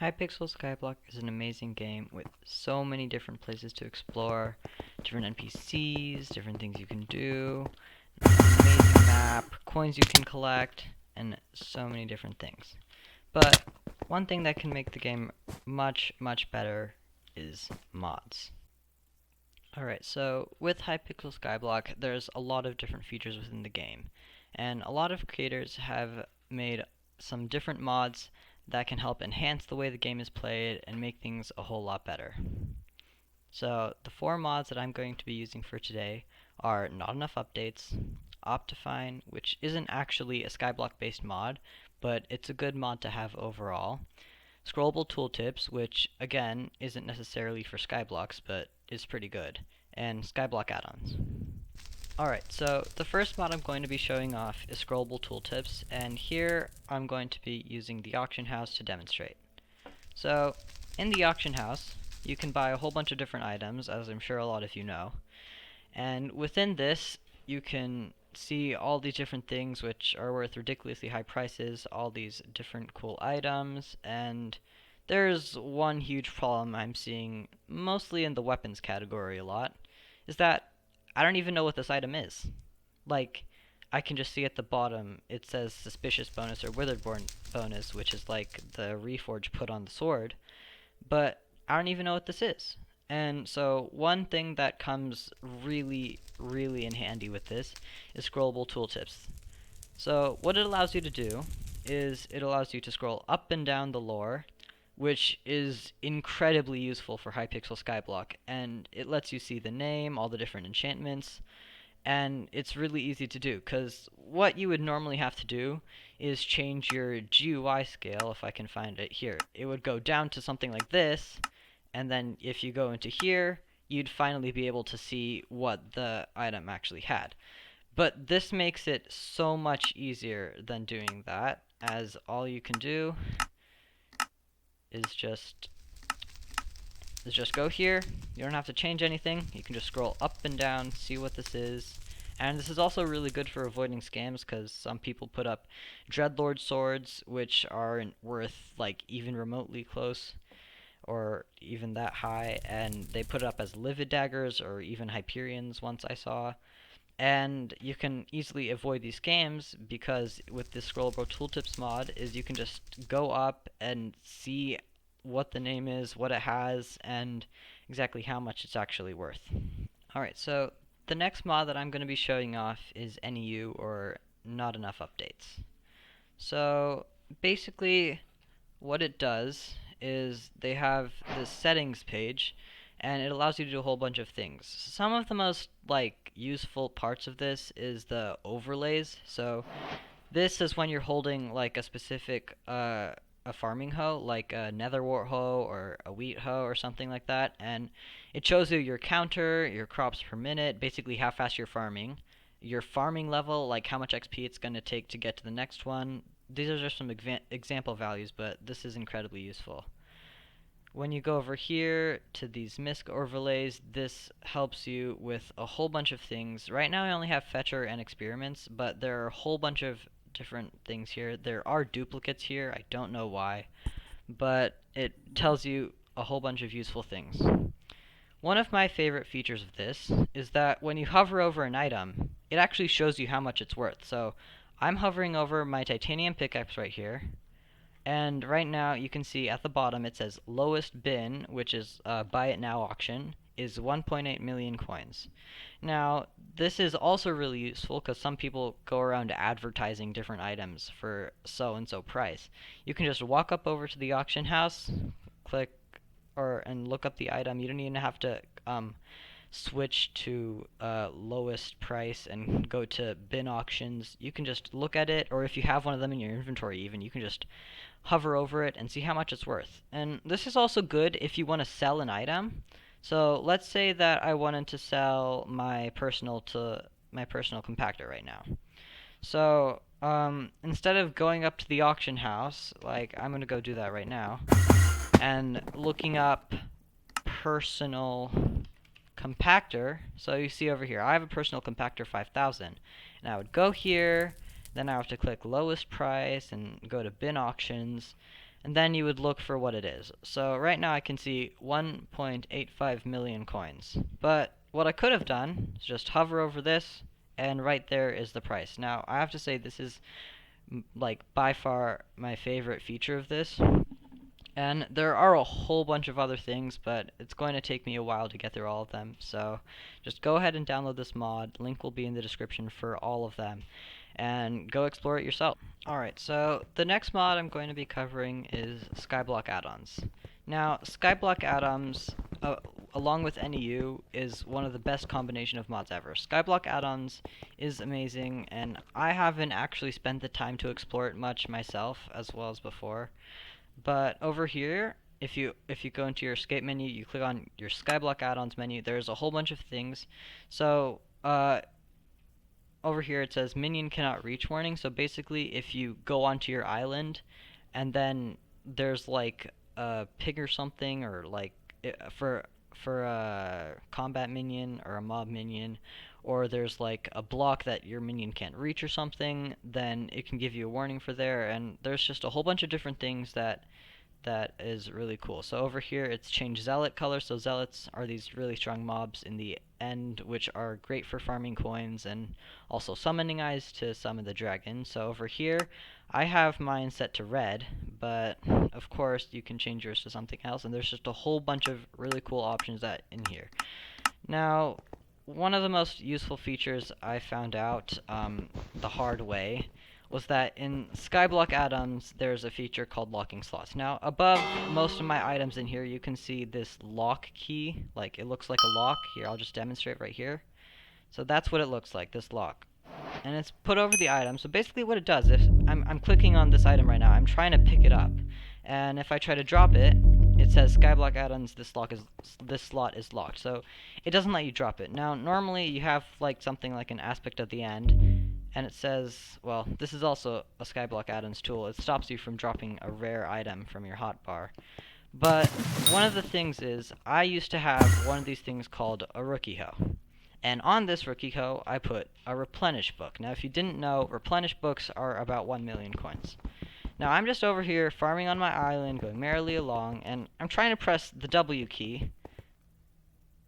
Hypixel Skyblock is an amazing game with so many different places to explore, different NPCs, different things you can do, an amazing map, coins you can collect, and so many different things. But one thing that can make the game much, much better is mods. Alright, so with Hypixel Skyblock, there's a lot of different features within the game, and a lot of creators have made some different mods that can help enhance the way the game is played and make things a whole lot better. So the four mods that I'm going to be using for today are Not Enough Updates, Optifine, which isn't actually a Skyblock based mod, but it's a good mod to have overall, Scrollable Tooltips, which again isn't necessarily for Skyblocks, but is pretty good, and Skyblock add-ons. Alright, so the first mod I'm going to be showing off is Scrollable Tooltips, and here I'm going to be using the auction house to demonstrate. So, in the auction house, you can buy a whole bunch of different items, as I'm sure a lot of you know, and within this, you can see all these different things which are worth ridiculously high prices, all these different cool items, and there's one huge problem I'm seeing, mostly in the weapons category a lot, is that I don't even know what this item is. Like, I can just see at the bottom it says Suspicious Bonus or Witheredborn Bonus, which is like the Reforge put on the sword, but I don't even know what this is. And so one thing that comes really, really in handy with this is scrollable tooltips. So what it allows you to do is it allows you to scroll up and down the lore, which is incredibly useful for Hypixel Skyblock, and it lets you see the name, all the different enchantments, and it's really easy to do, because what you would normally have to do is change your GUI scale, if I can find it here. It would go down to something like this, and then if you go into here, you'd finally be able to see what the item actually had. But this makes it so much easier than doing that, as all you can do is just go here. You don't have to change anything. You can just scroll up and down, see what this is. And this is also really good for avoiding scams, because some people put up Dreadlord swords, which aren't worth like even remotely close or even that high, and they put it up as Livid daggers or even Hyperions once I saw. And you can easily avoid these scams because with this scrollable tooltips mod is you can just go up and see what the name is, what it has, and exactly how much it's actually worth. Alright, so the next mod that I'm going to be showing off is NEU, or Not Enough Updates. So basically what it does is they have this settings page, and it allows you to do a whole bunch of things. Some of the most useful parts of this is the overlays. So this is when you're holding like a specific a farming hoe, like a netherwort hoe or a wheat hoe or something like that, and it shows you your counter, your crops per minute, basically how fast you're farming, your farming level, like how much XP it's going to take to get to the next one. These are just some example values, but this is incredibly useful. When you go over here to these MISC overlays, this helps you with a whole bunch of things. Right now I only have Fetcher and Experiments, but there are a whole bunch of different things here. There are duplicates here, I don't know why, but it tells you a whole bunch of useful things. One of my favorite features of this is that when you hover over an item, it actually shows you how much it's worth. So I'm hovering over my titanium pickaxe right here, and right now you can see at the bottom it says lowest bin, which is buy it now auction, is 1.8 million coins. Now this is also really useful because some people go around advertising different items for so and so price. You can just walk up over to the auction house, click and look up the item. You don't even have to switch to lowest price and go to bin auctions. You can just look at it, or if you have one of them in your inventory even, you can just hover over it and see how much it's worth. And this is also good if you want to sell an item. So let's say that I wanted to sell my personal compactor right now. So instead of going up to the auction house, like I'm gonna go do that right now, and looking up personal compactor. So you see over here, I have a personal compactor 5000, and I would go here, then I have to click lowest price and go to bin auctions, and then you would look for what it is. So right now I can see 1.85 million coins. But what I could have done is just hover over this, and right there is the price. Now I have to say this is like by far my favorite feature of this. And there are a whole bunch of other things, but it's going to take me a while to get through all of them. So just go ahead and download this mod. Link will be in the description for all of them. And go explore it yourself. Alright, so the next mod I'm going to be covering is Skyblock add-ons. Now, Skyblock add-ons, along with NEU, is one of the best combination of mods ever. Skyblock add-ons is amazing, and I haven't actually spent the time to explore it much myself, as well as before. But over here, if you go into your escape menu, you click on your Skyblock add-ons menu, there's a whole bunch of things. So, over here it says minion cannot reach warning. So basically, if you go onto your island, and then there's like a pig or something, or like for a combat minion or a mob minion, or there's like a block that your minion can't reach or something, then it can give you a warning for there. And there's just a whole bunch of different things that is really cool. So over here it's changed zealot color. So zealots are these really strong mobs in the end, which are great for farming coins and also summoning eyes to summon the dragon. So over here I have mine set to red, but of course you can change yours to something else, and there's just a whole bunch of really cool options that in here. Now, one of the most useful features I found out the hard way was that in Skyblock add-ons there's a feature called locking slots. Now, above most of my items in here you can see this lock key, like it looks like a lock. Here, I'll just demonstrate right here. So that's what it looks like, this lock. And it's put over the item. So basically what it does, if I'm clicking on this item right now, I'm trying to pick it up, and if I try to drop it, it says Skyblock add-ons, this slot is locked. So it doesn't let you drop it. Now normally you have like something like an aspect at the end, and it says, well, this is also a Skyblock add-ons tool. It stops you from dropping a rare item from your hotbar. But one of the things is, I used to have one of these things called a rookie hoe. And on this rookie hoe, I put a replenish book. Now, if you didn't know, replenish books are about 1 million coins. Now, I'm just over here farming on my island, going merrily along, and I'm trying to press the W key,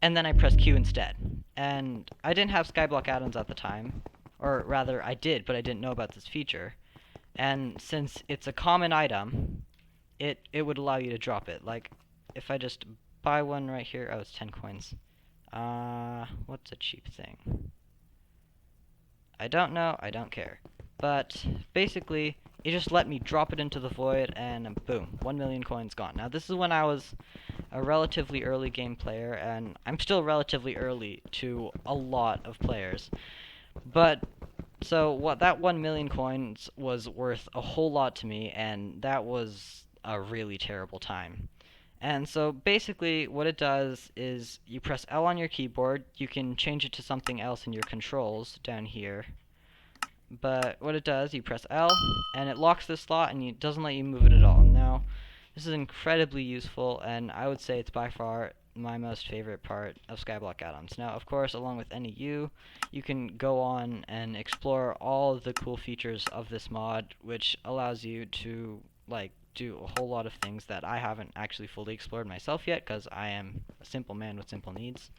and then I press Q instead. And I didn't have Skyblock add-ons at the time, or rather, I did, but I didn't know about this feature. And since it's a common item, it would allow you to drop it. Like, if I just buy one right here, oh, it's 10 coins. What's a cheap thing? I don't know, I don't care. But basically, it just let me drop it into the void, and boom, 1 million coins gone. Now, this is when I was a relatively early game player, and I'm still relatively early to a lot of players. But, so, what that 1 million coins was worth a whole lot to me, and that was a really terrible time. And so basically what it does is you press L on your keyboard. You can change it to something else in your controls down here. But what it does, you press L and it locks this slot, and it doesn't let you move it at all. Now, this is incredibly useful, and I would say it's by far my most favorite part of Skyblock add-ons. Now, of course, along with NEU, you can go on and explore all of the cool features of this mod, which allows you to, like, do a whole lot of things that I haven't actually fully explored myself yet, because I am a simple man with simple needs.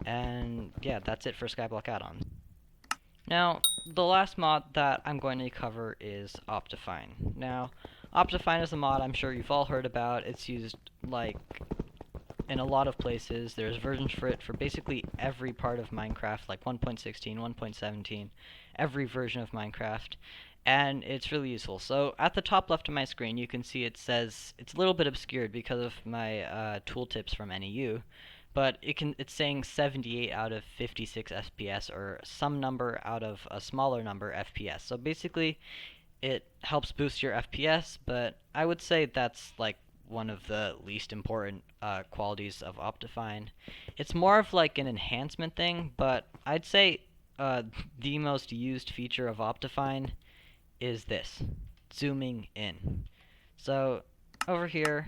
And yeah, that's it for Skyblock add-ons. Now, the last mod that I'm going to cover is Optifine. Now, Optifine is a mod I'm sure you've all heard about. It's used like in a lot of places. There's versions for it for basically every part of Minecraft, like 1.16, 1.17, every version of Minecraft. And it's really useful. So at the top left of my screen, you can see it says, it's a little bit obscured because of my tooltips from NEU, but it's saying 78 out of 56 FPS, or some number out of a smaller number FPS. So basically, it helps boost your FPS, but I would say that's like one of the least important qualities of Optifine. It's more of like an enhancement thing, but I'd say the most used feature of Optifine is this, zooming in. So over here,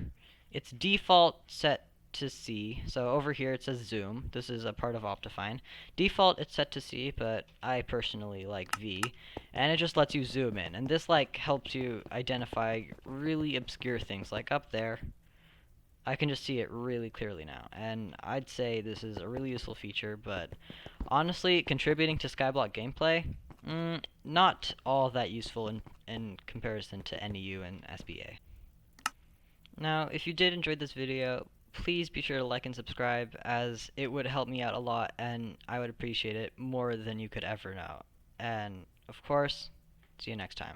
it's default set to C. So over here it says zoom. This is a part of Optifine. Default it's set to C, but I personally like V. And it just lets you zoom in. And this like helps you identify really obscure things. Like up there, I can just see it really clearly now. And I'd say this is a really useful feature, but honestly, contributing to Skyblock gameplay, not all that useful in comparison to NEU and SBA. Now, if you did enjoy this video, please be sure to like and subscribe, as it would help me out a lot and I would appreciate it more than you could ever know. And, of course, see you next time.